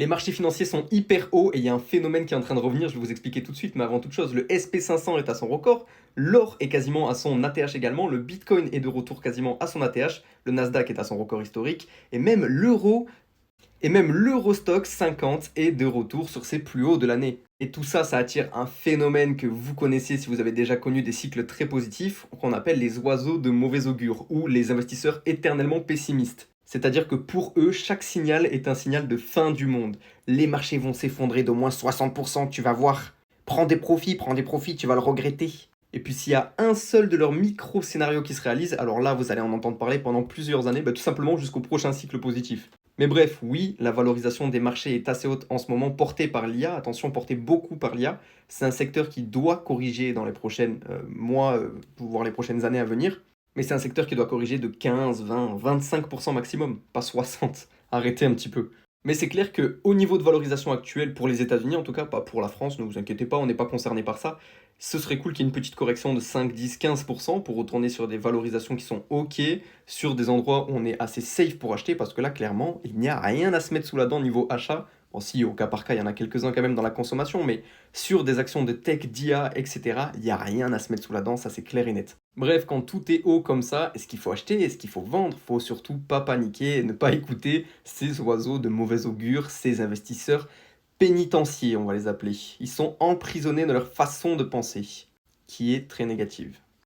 Les marchés financiers sont hyper hauts et il y a un phénomène qui est en train de revenir, je vais vous expliquer tout de suite, mais avant toute chose, le SP500 est à son record, l'or est quasiment à son ATH également, le Bitcoin est de retour quasiment à son ATH, le Nasdaq est à son record historique, et même l'Eurostock 50 est de retour sur ses plus hauts de l'année. Et tout ça, ça attire un phénomène que vous connaissez si vous avez déjà connu des cycles très positifs, qu'on appelle les oiseaux de mauvais augure, ou les investisseurs éternellement pessimistes. C'est-à-dire que pour eux, chaque signal est un signal de fin du monde. Les marchés vont s'effondrer d'au moins 60%, tu vas voir. Prends des profits, tu vas le regretter. Et puis s'il y a un seul de leurs micro-scénarios qui se réalise, alors là, vous allez en entendre parler pendant plusieurs années, tout simplement jusqu'au prochain cycle positif. Mais bref, oui, la valorisation des marchés est assez haute en ce moment, portée par l'IA. Attention, portée beaucoup par l'IA. C'est un secteur qui doit corriger dans les prochains mois, voire les prochaines années à venir. Mais c'est un secteur qui doit corriger de 15, 20, 25% maximum, pas 60. Arrêtez un petit peu. Mais c'est clair qu'au niveau de valorisation actuelle, pour les États-Unis en tout cas, pas pour la France, ne vous inquiétez pas, on n'est pas concerné par ça. Ce serait cool qu'il y ait une petite correction de 5, 10, 15% pour retourner sur des valorisations qui sont OK, sur des endroits où on est assez safe pour acheter, parce que là, clairement, il n'y a rien à se mettre sous la dent niveau achat. Bon, si, au cas par cas, il y en a quelques-uns quand même dans la consommation, mais sur des actions de tech, d'IA, etc., il n'y a rien à se mettre sous la dent, ça c'est clair et net. Bref, quand tout est haut comme ça, est-ce qu'il faut acheter, est-ce qu'il faut vendre? Faut surtout pas paniquer et ne pas écouter ces oiseaux de mauvais augure, ces investisseurs pénitenciers, on va les appeler. Ils sont emprisonnés dans leur façon de penser, qui est très négative.